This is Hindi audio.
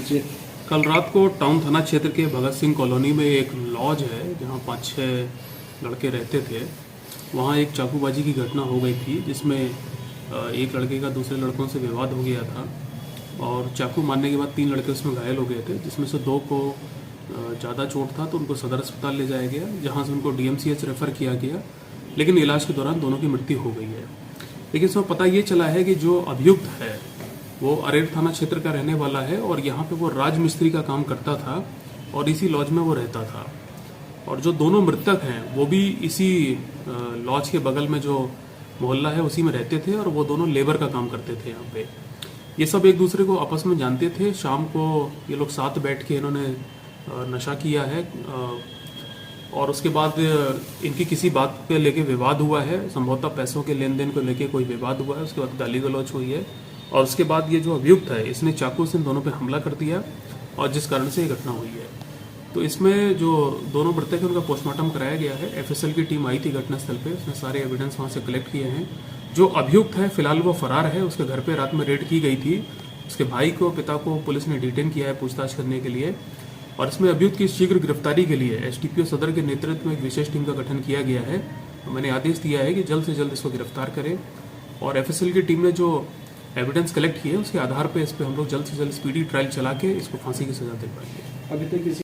जी। कल रात को टाउन थाना क्षेत्र के भगत सिंह कॉलोनी में एक लॉज है जहां 5-6 लड़के रहते थे। वहां एक चाकूबाजी की घटना हो गई थी जिसमें एक लड़के का दूसरे लड़कों से विवाद हो गया था और चाकू मारने के बाद 3 लड़के उसमें घायल हो गए थे, जिसमें से 2 को ज़्यादा चोट था तो उनको सदर अस्पताल ले जाया गया, जहां से उनको डीएमसीएच रेफ़र किया गया, लेकिन इलाज के दौरान दोनों की मृत्यु हो गई है। लेकिन इसमें पता ये चला है कि जो अभियुक्त है वो अरेर थाना क्षेत्र का रहने वाला है और यहाँ पे वो राजमिस्त्री का काम करता था और इसी लॉज में वो रहता था। और जो दोनों मृतक हैं वो भी इसी लॉज के बगल में जो मोहल्ला है उसी में रहते थे और वो दोनों लेबर का काम करते थे यहाँ पे। ये सब एक दूसरे को आपस में जानते थे। शाम को ये लोग साथ बैठ के इन्होंने नशा किया है और उसके बाद इनकी किसी बात पे लेके विवाद हुआ है, संभवतः पैसों के लेन देन को लेके कोई विवाद हुआ है। उसके बाद गाली गलौज हुई है और उसके बाद ये जो अभियुक्त है इसने चाकू से इन दोनों पे हमला कर दिया और जिस कारण से ये घटना हुई है। तो इसमें जो दोनों मृतक हैं उनका पोस्टमार्टम कराया गया है। एफएसएल की टीम आई थी घटनास्थल पे, उसने सारे एविडेंस वहाँ से कलेक्ट किए हैं। जो अभियुक्त है फिलहाल वो फरार है। उसके घर पे रात में रेड की गई थी। उसके भाई को, पिता को पुलिस ने डिटेन किया है पूछताछ करने के लिए और इसमें अभियुक्त की शीघ्र गिरफ्तारी के लिए एसडीपीओ सदर के नेतृत्व में एक विशेष टीम का गठन किया गया है। मैंने आदेश दिया है कि जल्द से जल्द इसको गिरफ्तार करें और एफएसएल की टीम ने जो एविडेंस कलेक्ट किए उसके आधार पर इस पर हम लोग जल्द से जल्द स्पीडी ट्रायल चला के इसको फांसी की सजा दिलवाएंगे। अभी तक किसी